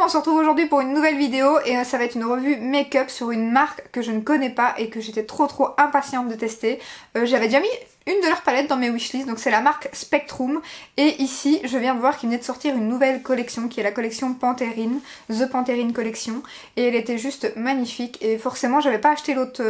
on se retrouve aujourd'hui pour une nouvelle vidéo et ça va être une revue make-up sur une marque que je ne connais pas et que j'étais trop impatiente de tester. J'avais déjà mis une de leurs palettes dans mes wishlists, donc c'est la marque Spectrum. Et ici, je viens de voir qu'ils venaient de sortir une nouvelle collection qui est la collection Pantherine, The Pantherine Collection. Et elle était juste magnifique et forcément j'avais pas acheté l'autre,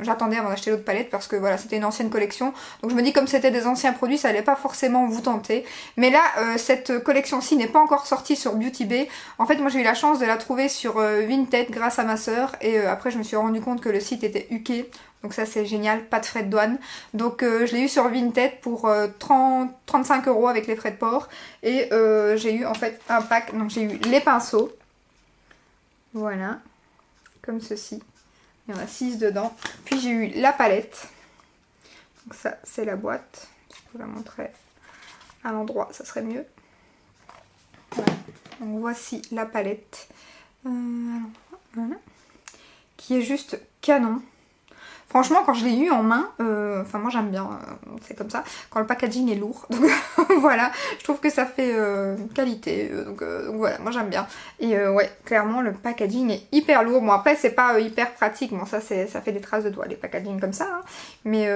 j'attendais avant d'acheter l'autre palette parce que voilà, c'était une ancienne collection. Donc je me dis comme c'était des anciens produits, ça allait pas forcément vous tenter. Mais là, cette collection-ci n'est pas encore sortie sur Beauty Bay. En fait, moi j'ai eu la chance de la trouver sur Vinted grâce à ma soeur et après je me suis rendu compte que le site était UK. Donc ça c'est génial, pas de frais de douane. Donc je l'ai eu sur Vinted pour 35 € avec les frais de port. Et j'ai eu en fait un pack, donc j'ai eu les pinceaux. Voilà, comme ceci. Il y en a 6 dedans. Puis j'ai eu la palette. Donc ça c'est la boîte. Je peux la montrer à l'endroit, ça serait mieux. Voilà. Donc voici la palette. Voilà. Qui est juste canon. Franchement, quand je l'ai eu en main, enfin moi j'aime bien, c'est comme ça, quand le packaging est lourd. Donc voilà, je trouve que ça fait qualité, donc voilà, moi j'aime bien. Et ouais, clairement le packaging est hyper lourd. Bon après c'est pas hyper pratique, bon ça fait des traces de doigts les packaging comme ça, hein. Mais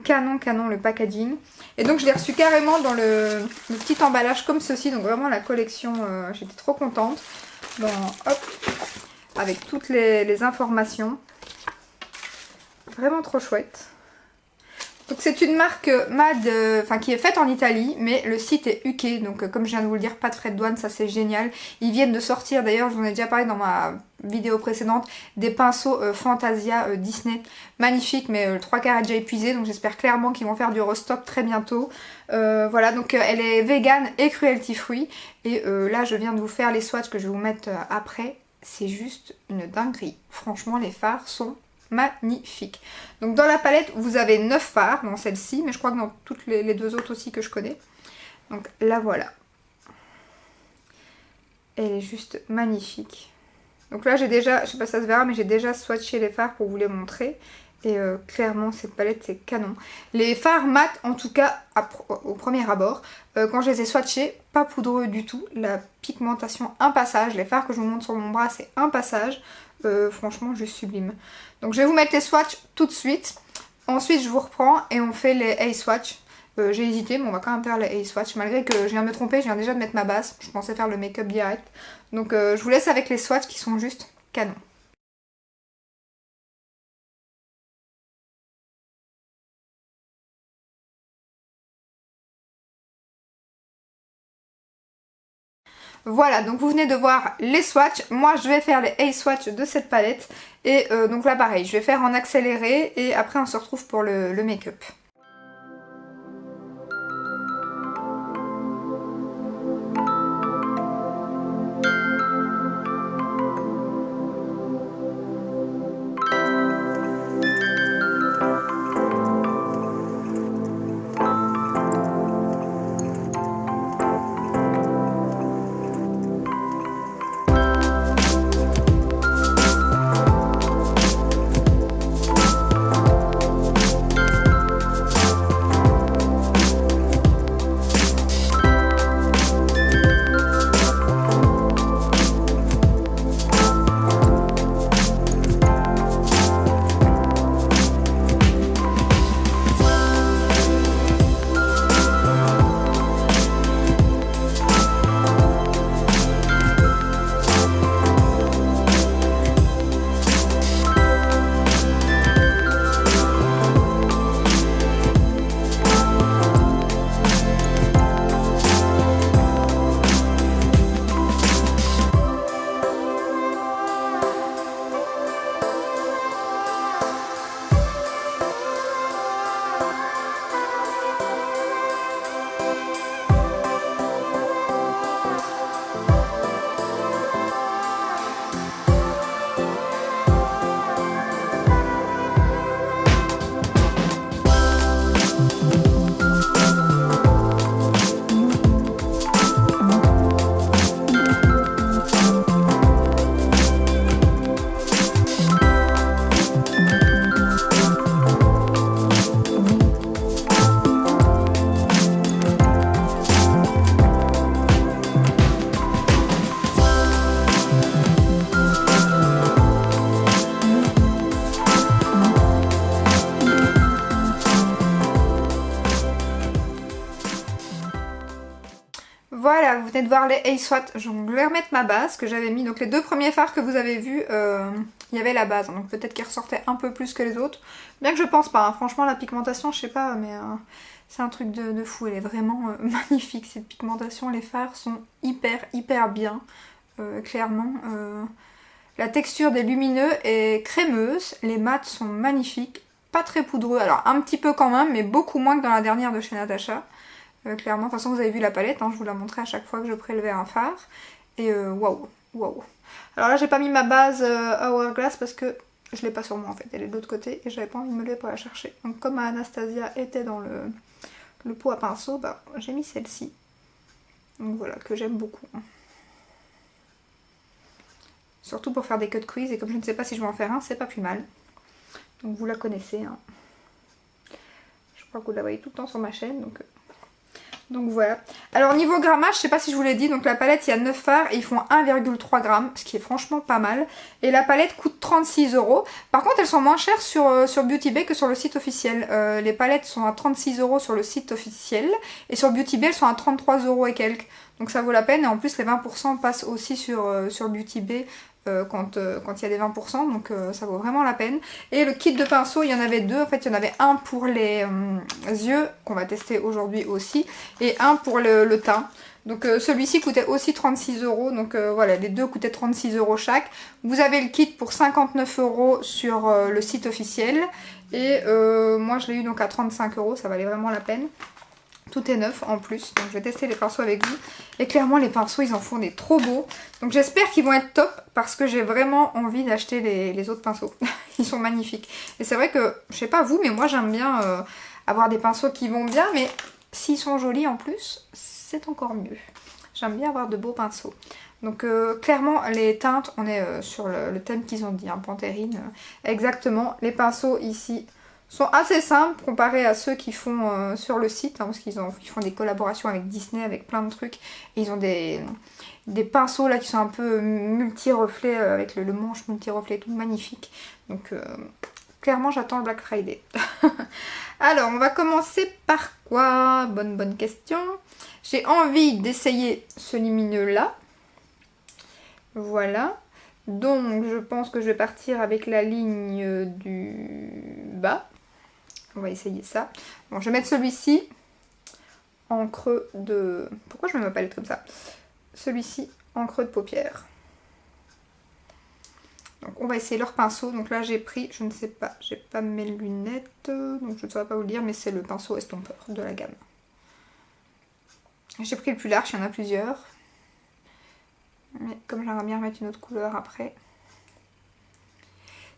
canon le packaging. Et donc je l'ai reçu carrément dans le petit emballage comme ceci, donc vraiment la collection, j'étais trop contente. Bon, hop, avec toutes les informations. Vraiment trop chouette. Donc c'est une marque MAD, qui est faite en Italie, mais le site est UK, donc comme je viens de vous le dire, pas de frais de douane, ça c'est génial. Ils viennent de sortir, d'ailleurs je vous en ai déjà parlé dans ma vidéo précédente, des pinceaux Fantasia Disney, magnifiques, mais le 3/4 est déjà épuisé, donc j'espère clairement qu'ils vont faire du restock très bientôt. Voilà, donc elle est vegan et cruelty free, et là je viens de vous faire les swatchs que je vais vous mettre après, c'est juste une dinguerie. Franchement les fards sont magnifique. Donc dans la palette vous avez 9 fards dans celle-ci, mais je crois que dans toutes les deux autres aussi que je connais. Donc là voilà, elle est juste magnifique. Donc là j'ai déjà, je sais pas si ça se verra, mais j'ai déjà swatché les fards pour vous les montrer. Et clairement cette palette c'est canon. Les fards mat en tout cas au premier abord, quand je les ai swatchés, pas poudreux du tout. La pigmentation un passage, les fards que je vous montre sur mon bras c'est un passage. Franchement juste sublime. Donc je vais vous mettre les swatchs tout de suite. Ensuite je vous reprends et on fait les eye swatchs. J'ai hésité mais on va quand même faire les eye swatchs. Malgré que je viens de me tromper, je viens déjà de mettre ma base. Je pensais faire le make-up direct. Donc je vous laisse avec les swatchs qui sont juste canons. Voilà, donc vous venez de voir les swatchs. Moi je vais faire les eye swatchs de cette palette. Et donc là pareil, je vais faire en accéléré et après on se retrouve pour le make-up. Voilà, vous venez de voir les Ace Watt. Je vais remettre ma base que j'avais mis. Donc les 2 premiers fards que vous avez vus, il y avait la base. Donc peut-être qu'ils ressortaient un peu plus que les autres. Bien que je pense pas. Hein. Franchement, la pigmentation, je sais pas, mais c'est un truc de fou. Elle est vraiment magnifique cette pigmentation. Les fards sont hyper bien. Clairement. La texture des lumineux est crémeuse. Les mats sont magnifiques. Pas très poudreux. Alors un petit peu quand même, mais beaucoup moins que dans la dernière de chez Natasha. Clairement, de toute façon vous avez vu la palette, hein, je vous la montrais à chaque fois que je prélevais un fard. Et waouh. Alors là j'ai pas mis ma base Hourglass parce que je l'ai pas sur moi en fait, elle est de l'autre côté et j'avais pas envie de me lever pour la chercher. Donc comme Anastasia était dans le pot à pinceau, bah, j'ai mis celle-ci. Donc voilà, que j'aime beaucoup. Surtout pour faire des cut crease et comme je ne sais pas si je vais en faire un, c'est pas plus mal. Donc vous la connaissez. Hein. Je crois que vous la voyez tout le temps sur ma chaîne. Donc voilà. Alors niveau grammage, je sais pas si je vous l'ai dit, donc la palette il y a 9 fards et ils font 1,3 g, ce qui est franchement pas mal. Et la palette coûte 36 €. Par contre elles sont moins chères sur Beauty Bay que sur le site officiel. Les palettes sont à 36 € sur le site officiel et sur Beauty Bay elles sont à 33 € et quelques. Donc ça vaut la peine et en plus les 20% passent aussi sur Beauty Bay. Quand il y a des 20%, donc ça vaut vraiment la peine. Et le kit de pinceau, il y en avait 2, en fait il y en avait un pour les yeux, qu'on va tester aujourd'hui aussi, et un pour le teint. Donc celui-ci coûtait aussi 36 €, donc voilà, les deux coûtaient 36 € chaque. Vous avez le kit pour 59 € sur le site officiel, et moi je l'ai eu donc à 35 €, ça valait vraiment la peine. Tout est neuf en plus, donc je vais tester les pinceaux avec vous. Et clairement les pinceaux ils en font des trop beaux. Donc j'espère qu'ils vont être top parce que j'ai vraiment envie d'acheter les autres pinceaux. Ils sont magnifiques. Et c'est vrai que, je sais pas vous, mais moi j'aime bien avoir des pinceaux qui vont bien. Mais s'ils sont jolis en plus, c'est encore mieux. J'aime bien avoir de beaux pinceaux. Donc clairement les teintes, on est sur le thème qu'ils ont dit, hein, Pantherine. Exactement, les pinceaux ici sont assez simples comparés à ceux qu'ils font sur le site, hein, parce qu'ils font des collaborations avec Disney, avec plein de trucs. Et ils ont des pinceaux là qui sont un peu multi-reflets, avec le manche multi-reflet, tout magnifique. Donc clairement j'attends le Black Friday. Alors on va commencer par quoi? Bonne question. J'ai envie d'essayer ce lumineux là. Voilà. Donc je pense que je vais partir avec la ligne du bas. On va essayer ça. Bon, je vais mettre celui-ci en creux de... Pourquoi je mets ma palette comme ça? Celui-ci en creux de paupière. Donc on va essayer leur pinceau. Donc là j'ai pris, je ne sais pas, j'ai pas mes lunettes, donc je ne saurais pas vous le dire, mais c'est le pinceau estompeur de la gamme. J'ai pris le plus large, il y en a plusieurs. Mais comme j'aimerais bien mettre une autre couleur après...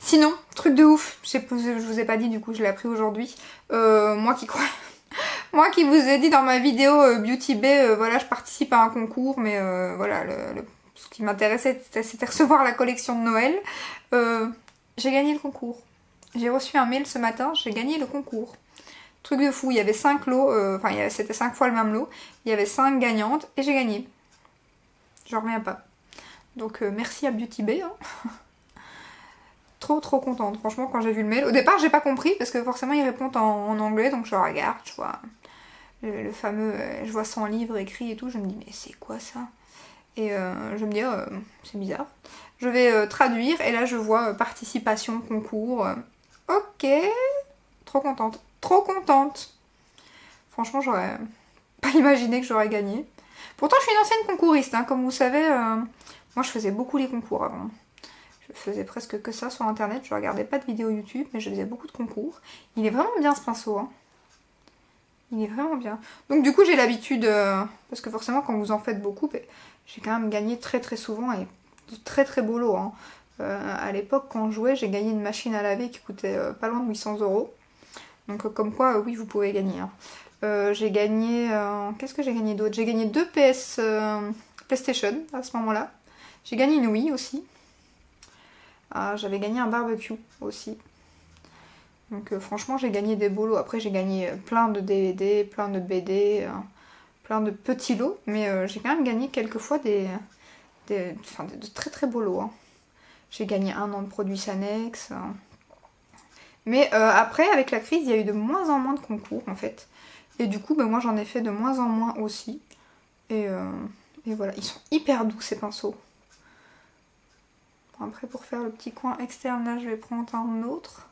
Sinon, truc de ouf, je vous ai pas dit, du coup je l'ai appris aujourd'hui. Moi qui crois... Moi qui vous ai dit dans ma vidéo Beauty Bay, voilà, je participe à un concours, mais voilà, ce qui m'intéressait c'était recevoir la collection de Noël. J'ai gagné le concours. J'ai reçu un mail ce matin, j'ai gagné le concours. Truc de fou, il y avait 5 lots, enfin c'était 5 fois le même lot, il y avait 5 gagnantes et j'ai gagné. J'en reviens pas. Donc merci à Beauty Bay. Hein. Trop contente, franchement, quand j'ai vu le mail. Au départ, j'ai pas compris parce que forcément, ils répondent en anglais, donc je regarde, je vois le fameux, je vois 100 livres écrits et tout, je me dis, mais c'est quoi ça? Et je me dis, c'est bizarre. Je vais traduire et là, je vois participation, concours. Ok, trop contente, trop contente. Franchement, j'aurais pas imaginé que j'aurais gagné. Pourtant, je suis une ancienne concouriste, hein, comme vous savez. Moi, je faisais beaucoup les concours avant. Je faisais presque que ça sur internet, je regardais pas de vidéos YouTube, mais je faisais beaucoup de concours. Il est vraiment bien ce pinceau, hein. Il est vraiment bien. Donc du coup j'ai l'habitude, parce que forcément quand vous en faites beaucoup, j'ai quand même gagné très souvent et de très beaux lots. Hein. À l'époque quand je jouais, j'ai gagné une machine à laver qui coûtait pas loin de 800 €. Donc comme quoi, oui vous pouvez gagner. Hein. J'ai gagné, qu'est-ce que j'ai gagné d'autre? J'ai gagné 2 PlayStation à ce moment-là. J'ai gagné une Wii aussi. Ah, j'avais gagné un barbecue aussi. Donc franchement j'ai gagné des beaux lots. Après j'ai gagné plein de DVD, plein de BD, plein de petits lots. Mais j'ai quand même gagné quelquefois de très beaux lots. Hein. J'ai gagné 1 an de produits Sanex. Mais après avec la crise il y a eu de moins en moins de concours en fait. Et du coup moi j'en ai fait de moins en moins aussi. Et voilà, ils sont hyper doux ces pinceaux. Bon, après pour faire le petit coin externe là, je vais prendre un autre.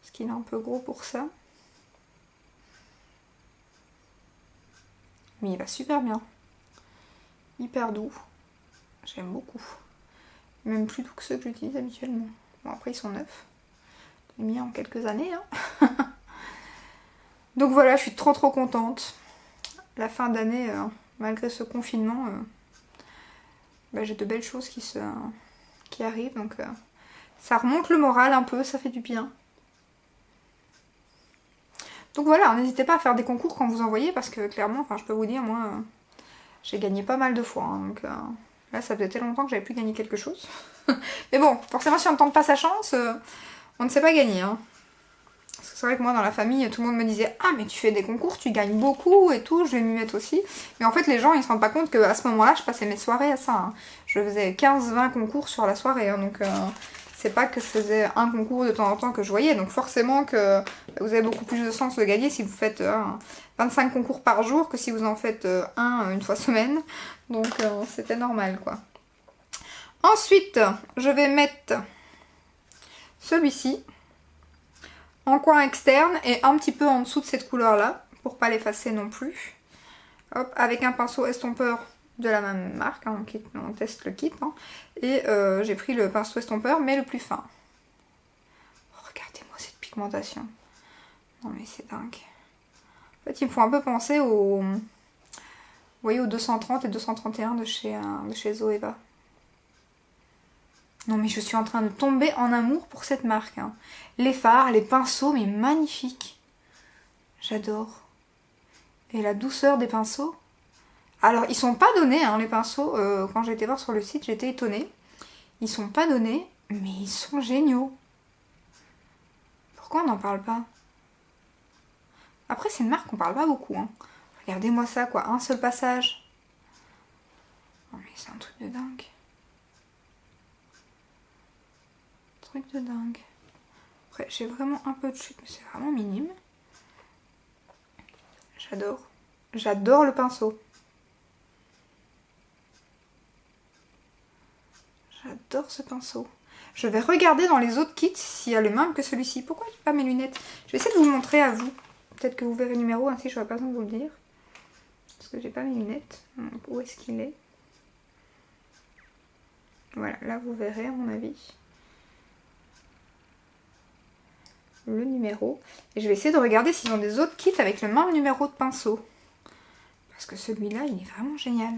Parce qu'il est un peu gros pour ça. Mais il va super bien. Hyper doux. J'aime beaucoup. Même plus doux que ceux que j'utilise habituellement. Bon après ils sont neufs. J'ai mis en quelques années. Hein. Donc voilà, je suis trop contente. La fin d'année, malgré ce confinement, bah, j'ai de belles choses qui arrivent. Donc ça remonte le moral un peu, ça fait du bien. Donc voilà, n'hésitez pas à faire des concours quand vous en voyez, parce que clairement, enfin je peux vous dire, moi, j'ai gagné pas mal de fois. Hein, donc là, ça faisait tellement longtemps que j'avais plus gagné quelque chose. Mais bon, forcément, si on ne tente pas sa chance, on ne sait pas gagner. Hein. Parce que c'est vrai que moi, dans la famille, tout le monde me disait « Ah, mais tu fais des concours, tu gagnes beaucoup et tout, je vais m'y mettre aussi. » Mais en fait, les gens, ils se rendent pas compte qu'à ce moment-là, je passais mes soirées à ça. Hein. Je faisais 15-20 concours sur la soirée, hein, donc... c'est pas que je faisais un concours de temps en temps que je voyais, donc forcément que vous avez beaucoup plus de chances de gagner si vous faites 25 concours par jour que si vous en faites un une fois semaine. Donc c'était normal quoi. Ensuite, je vais mettre celui-ci en coin externe et un petit peu en dessous de cette couleur là, pour pas l'effacer non plus. Hop, avec un pinceau estompeur de la même marque, hein, on teste le kit, hein. Et j'ai pris le pinceau estompeur mais le plus fin. Oh, regardez-moi cette pigmentation. Non mais c'est dingue. En fait il me faut un peu penser au... Vous voyez aux 230 et 231 de chez Zoeva. Non mais je suis en train de tomber en amour pour cette marque. Hein. Les fards, les pinceaux, mais magnifiques. J'adore. Et la douceur des pinceaux. Alors, ils sont pas donnés, hein, les pinceaux. Quand j'ai été voir sur le site, j'étais étonnée. Ils sont pas donnés, mais ils sont géniaux. Pourquoi on n'en parle pas? Après, c'est une marque qu'on parle pas beaucoup. Hein. Regardez-moi ça, quoi. Un seul passage. Oh, mais c'est un truc de dingue. Truc de dingue. Après, j'ai vraiment un peu de chute, mais c'est vraiment minime. J'adore. J'adore le pinceau. J'adore ce pinceau. Je vais regarder dans les autres kits s'il y a le même que celui-ci. Pourquoi j'ai pas mes lunettes? Je vais essayer de vous le montrer à vous. Peut-être que vous verrez le numéro, ainsi je n'aurai pas besoin de vous le dire. Parce que j'ai pas mes lunettes. Donc, où est-ce qu'il est? Voilà, là vous verrez à mon avis. Le numéro. Et je vais essayer de regarder s'ils ont des autres kits avec le même numéro de pinceau. Parce que celui-là, il est vraiment génial.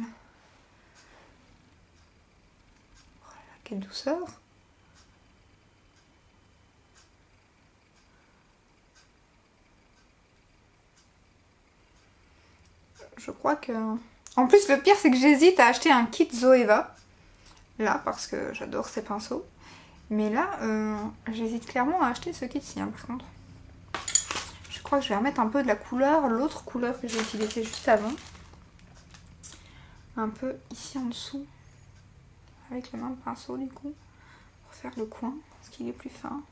Voilà, quelle douceur. Je crois que... En plus, le pire, c'est que j'hésite à acheter un kit Zoeva. Là, parce que j'adore ces pinceaux. Mais là, j'hésite clairement à acheter ce kit-ci, hein, par contre. Je crois que je vais remettre un peu de la couleur, l'autre couleur que j'ai utilisée juste avant. Un peu ici en dessous. Avec le même pinceau, du coup. Pour faire le coin, parce qu'il est plus fin.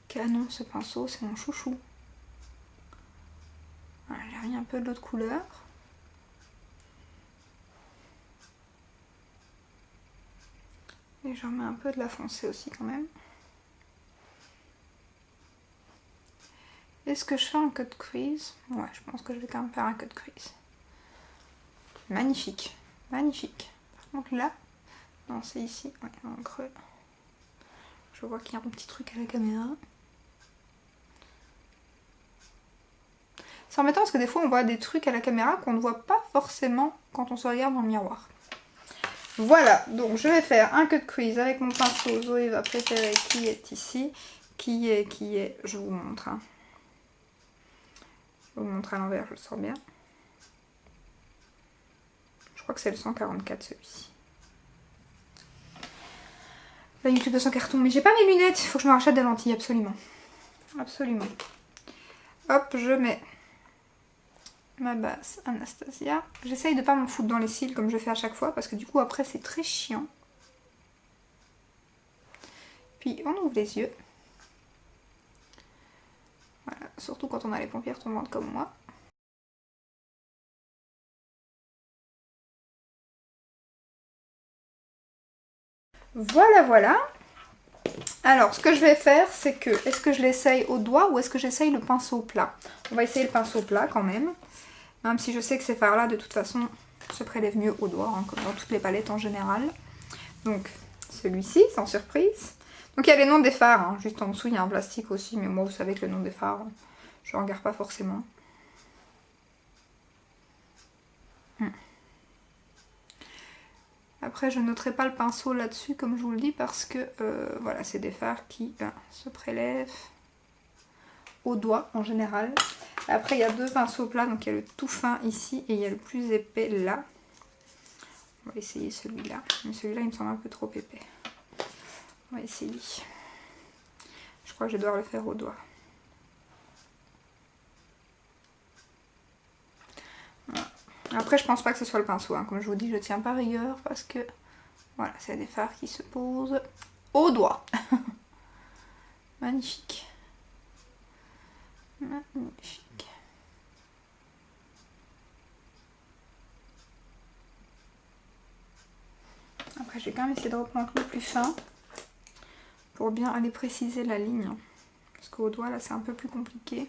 Canon, ce pinceau, c'est mon chouchou. Voilà, j'ai remis un peu de l'autre couleur. Et j'en mets un peu de la foncée aussi quand même. Est-ce que je fais un cut crease? Ouais, je pense que je vais quand même faire un cut crease. Magnifique, magnifique. Par contre là, non c'est ici, ouais, en creux. Je vois qu'il y a un petit truc à la caméra. C'est embêtant parce que des fois on voit des trucs à la caméra qu'on ne voit pas forcément quand on se regarde dans le miroir. Voilà, donc je vais faire un cut crease avec mon pinceau Zoeva préféré qui est ici. Qui est, je vous montre. Hein. Je vous montre à l'envers, je le sens bien. Je crois que c'est le 144 celui-ci. La YouTube de son carton, mais j'ai pas mes lunettes, il faut que je me rachète des lentilles, absolument. Absolument. Hop, je mets ma base Anastasia. J'essaye de pas m'en foutre dans les cils comme je fais à chaque fois, parce que du coup après c'est très chiant. Puis on ouvre les yeux. Voilà, surtout quand on a les paupières tombantes comme moi. Voilà, voilà. Alors, ce que je vais faire, c'est que, est-ce que je l'essaye au doigt ou est-ce que j'essaye le pinceau plat? On va essayer le pinceau plat quand même. Même si je sais que ces fards-là, de toute façon, se prélèvent mieux au doigt, hein, comme dans toutes les palettes en général. Donc, celui-ci, sans surprise. Donc, il y a les noms des fards, hein. Juste en dessous, il y a un plastique aussi. Mais moi, vous savez que le nom des fards, je ne regarde pas forcément. Après, je ne noterai pas le pinceau là-dessus, comme je vous le dis, parce que voilà, c'est des fards qui se prélèvent au doigt en général. Après, il y a deux pinceaux plats, donc il y a le tout fin ici et il y a le plus épais là. On va essayer celui-là. Mais celui-là, il me semble un peu trop épais. On va essayer. Je crois que je vais devoir le faire au doigt. Voilà. Après, je pense pas que ce soit le pinceau, hein. Comme je vous dis, je tiens pas rigueur parce que voilà, c'est des fards qui se posent au doigt. Magnifique. Magnifique. Après, je vais quand même essayer de reprendre le plus fin pour bien aller préciser la ligne. Parce qu'au doigt, là, c'est un peu plus compliqué.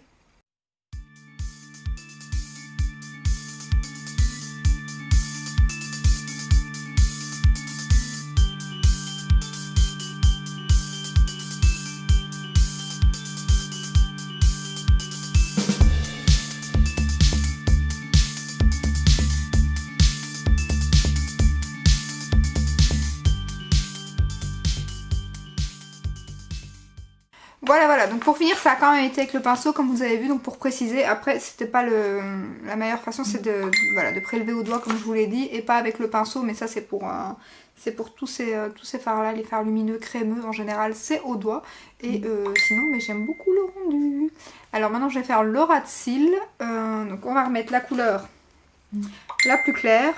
Voilà, voilà, donc pour finir, ça a quand même été avec le pinceau, comme vous avez vu, donc pour préciser, après, c'était pas la meilleure façon, c'est voilà, de prélever au doigt, comme je vous l'ai dit, et pas avec le pinceau, mais ça, c'est pour tous ces fards-là, les fards lumineux, crémeux, en général, c'est au doigt, et sinon, mais j'aime beaucoup le rendu. Alors maintenant, je vais faire le ras de cils, donc on va remettre la couleur la plus claire,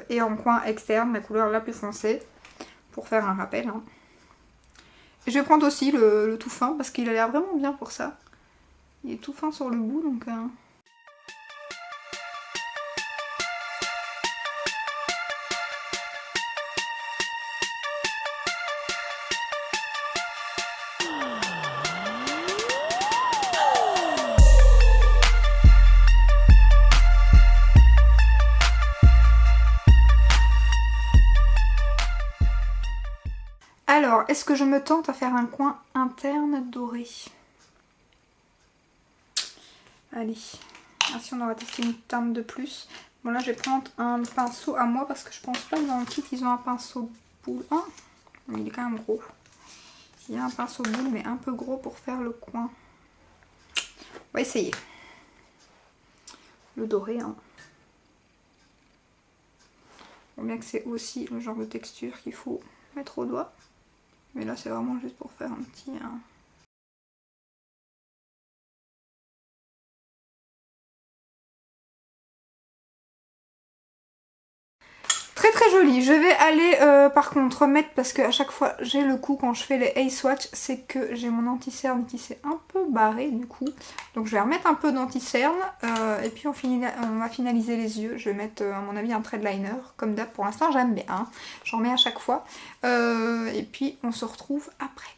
et en coin externe, la couleur la plus foncée, pour faire un rappel, hein. Et je vais prendre aussi le tout fin parce qu'il a l'air vraiment bien pour ça. Il est tout fin sur le bout donc... Alors, est-ce que je me tente à faire un coin interne doré? Allez, ainsi on aura testé une teinte de plus. Bon là je vais prendre un pinceau à moi parce que je pense pas que dans le kit ils ont un pinceau boule. Oh, il est quand même gros. Il y a un pinceau boule mais un peu gros pour faire le coin. On va essayer. Le doré, hein. Bon, bien que c'est aussi le genre de texture qu'il faut mettre au doigt. Mais là c'est vraiment juste pour faire un petit... Très très joli. Je vais aller par contre remettre, parce qu'à chaque fois j'ai le coup quand je fais les Ace Swatch, c'est que j'ai mon anti-cerne qui s'est un peu barré du coup. Donc je vais remettre un peu d'anti-cerne et puis on va finaliser les yeux. Je vais mettre à mon avis un thread liner comme d'hab. Pour l'instant j'aime bien, hein. J'en mets à chaque fois. Et puis on se retrouve après.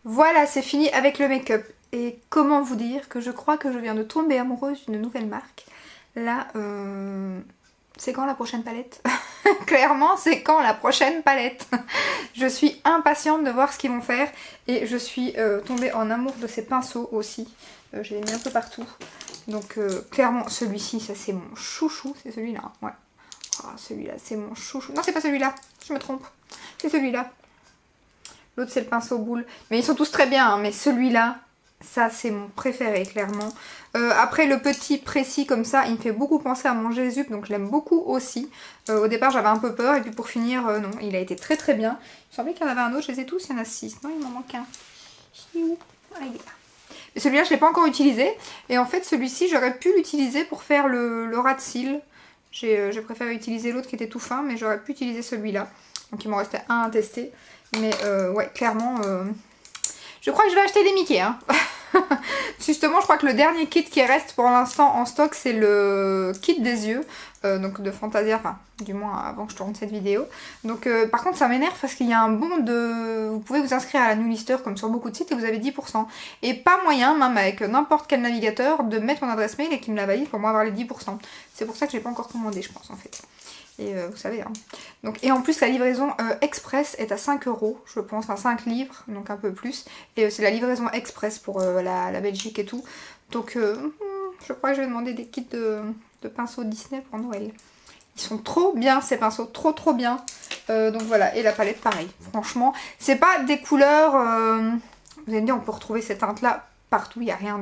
Voilà, c'est fini avec le make-up. Et comment vous dire que je crois que je viens de tomber amoureuse d'une nouvelle marque. Là, c'est quand la prochaine palette? Clairement, c'est quand la prochaine palette? Je suis impatiente de voir ce qu'ils vont faire. Et je suis tombée en amour de ces pinceaux aussi. Je les ai mis un peu partout. Donc clairement, celui-ci, ça c'est mon chouchou. C'est celui-là, ouais. Oh, celui-là, c'est mon chouchou. Non, c'est pas celui-là, je me trompe. C'est celui-là. L'autre, c'est le pinceau boule. Mais ils sont tous très bien, hein, mais celui-là, ça, c'est mon préféré, clairement. Après, le petit précis comme ça, il me fait beaucoup penser à mon Jésus, donc je l'aime beaucoup aussi. Au départ, j'avais un peu peur, et puis pour finir, non, il a été très très bien. Il me semblait qu'il y en avait un autre, je les ai tous, il y en a 6. Non, il m'en manque un. Ah, il est là. Et celui-là, je ne l'ai pas encore utilisé. Et en fait, celui-ci, j'aurais pu l'utiliser pour faire le ras de cils. J'ai préféré utiliser l'autre qui était tout fin, mais j'aurais pu utiliser celui-là. Donc il m'en restait un à tester. Mais ouais, clairement, je crois que je vais acheter des Mickey. Hein. Justement, je crois que le dernier kit qui reste pour l'instant en stock, c'est le kit des yeux. Donc de Fantasia, enfin du moins avant que je tourne cette vidéo. Donc par contre ça m'énerve parce qu'il y a un bon de... Vous pouvez vous inscrire à la newsletter comme sur beaucoup de sites et vous avez 10%. Et pas moyen, même avec n'importe quel navigateur, de mettre mon adresse mail et qu'il me la valide pour moi avoir les 10%. C'est pour ça que j'ai pas encore commandé, je pense en fait. Et vous savez, hein. Donc, et en plus la livraison express est à 5 €, je pense, enfin 5 livres, donc un peu plus. Et c'est la livraison express pour la Belgique et tout. Donc je crois que je vais demander des kits de pinceaux Disney pour Noël. Ils sont trop bien ces pinceaux, trop bien. Donc voilà, et la palette pareil. Franchement, c'est pas des couleurs... vous allez me dire, on peut retrouver cette teinte là partout, il n'y a rien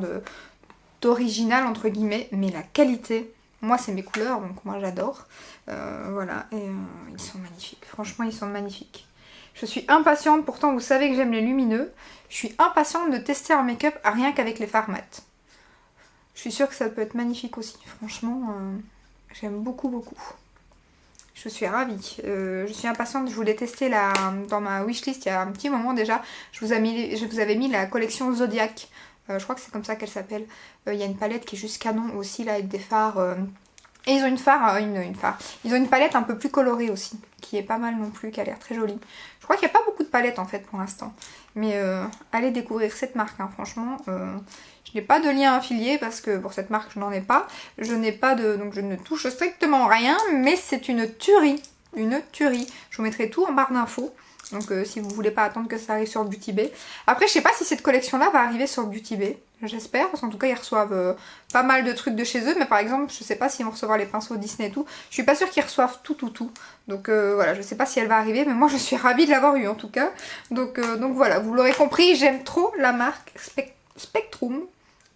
d'original entre guillemets, mais la qualité... Moi, c'est mes couleurs, donc moi j'adore. Voilà, et ils sont magnifiques. Franchement, ils sont magnifiques. Je suis impatiente, pourtant vous savez que j'aime les lumineux. Je suis impatiente de tester un make-up rien qu'avec les fards mat. Je suis sûre que ça peut être magnifique aussi. Franchement, j'aime beaucoup. Je suis ravie. Je suis impatiente, je voulais tester dans ma wishlist il y a un petit moment déjà. Je vous avais mis la collection Zodiac. Je crois que c'est comme ça qu'elle s'appelle. Il y a une palette qui est juste canon aussi là avec des fards. Et ils ont ils ont une palette un peu plus colorée aussi, qui est pas mal non plus, qui a l'air très jolie. Je crois qu'il n'y a pas beaucoup de palettes en fait pour l'instant. Mais allez découvrir cette marque, hein, franchement. Je n'ai pas de lien affilié parce que pour cette marque je n'en ai pas. Donc je ne touche strictement rien, mais c'est une tuerie. Une tuerie. Je vous mettrai tout en barre d'infos. Donc si vous voulez pas attendre que ça arrive sur Beauty Bay. Après je sais pas si cette collection là va arriver sur Beauty Bay. J'espère, parce qu'en tout cas ils reçoivent pas mal de trucs de chez eux. Mais par exemple je sais pas s'ils vont recevoir les pinceaux Disney et tout. Je suis pas sûre qu'ils reçoivent tout. Donc voilà, je sais pas si elle va arriver. Mais moi je suis ravie de l'avoir eu en tout cas. Donc voilà, vous l'aurez compris, j'aime trop la marque Spectrum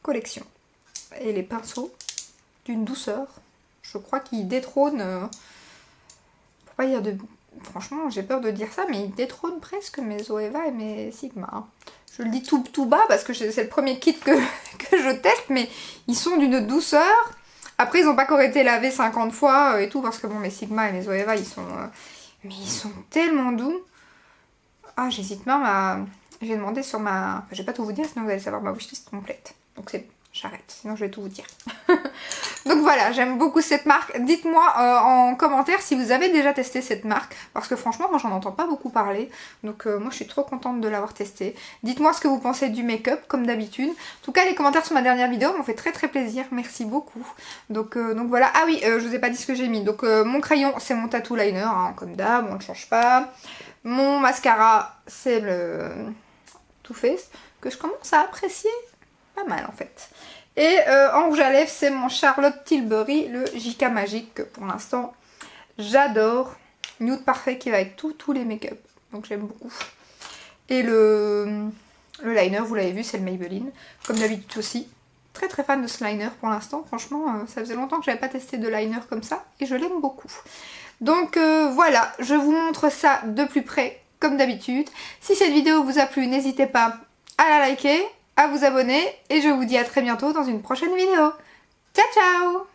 Collection. Et les pinceaux d'une douceur. Je crois qu'ils détrônent... Pour pas dire de... Franchement, j'ai peur de dire ça, mais ils détrônent presque mes Zoeva et mes Sigma. Hein. Je le dis tout bas parce que c'est le premier kit que je teste, mais ils sont d'une douceur. Après, ils n'ont pas encore été lavés 50 fois et tout, parce que bon, mes Sigma et mes Zoeva, ils sont... mais ils sont tellement doux. Ah, j'hésite même à... J'ai demandé sur ma... Enfin, je vais pas tout vous dire, sinon vous allez savoir ma wishlist complète. Donc c'est... J'arrête, sinon je vais tout vous dire. Donc voilà, j'aime beaucoup cette marque. Dites-moi en commentaire si vous avez déjà testé cette marque. Parce que franchement, moi j'en entends pas beaucoup parler. Donc moi je suis trop contente de l'avoir testé. Dites-moi ce que vous pensez du make-up, comme d'habitude. En tout cas, les commentaires sur ma dernière vidéo m'ont fait très plaisir. Merci beaucoup. Donc voilà. Ah oui, je vous ai pas dit ce que j'ai mis. Donc mon crayon, c'est mon tattoo liner, hein, comme d'hab, on ne change pas. Mon mascara, c'est le Too Faced, que je commence à apprécier pas mal en fait. Et en rouge à lèvres, c'est mon Charlotte Tilbury, le JK Magique, que pour l'instant j'adore. Nude parfait qui va avec tous les make-up, donc j'aime beaucoup. Et le liner, vous l'avez vu, c'est le Maybelline, comme d'habitude aussi. Très fan de ce liner pour l'instant, franchement, ça faisait longtemps que j'avais pas testé de liner comme ça, et je l'aime beaucoup. Donc voilà, je vous montre ça de plus près, comme d'habitude. Si cette vidéo vous a plu, n'hésitez pas à la liker, à vous abonner, et je vous dis à très bientôt dans une prochaine vidéo. Ciao ciao!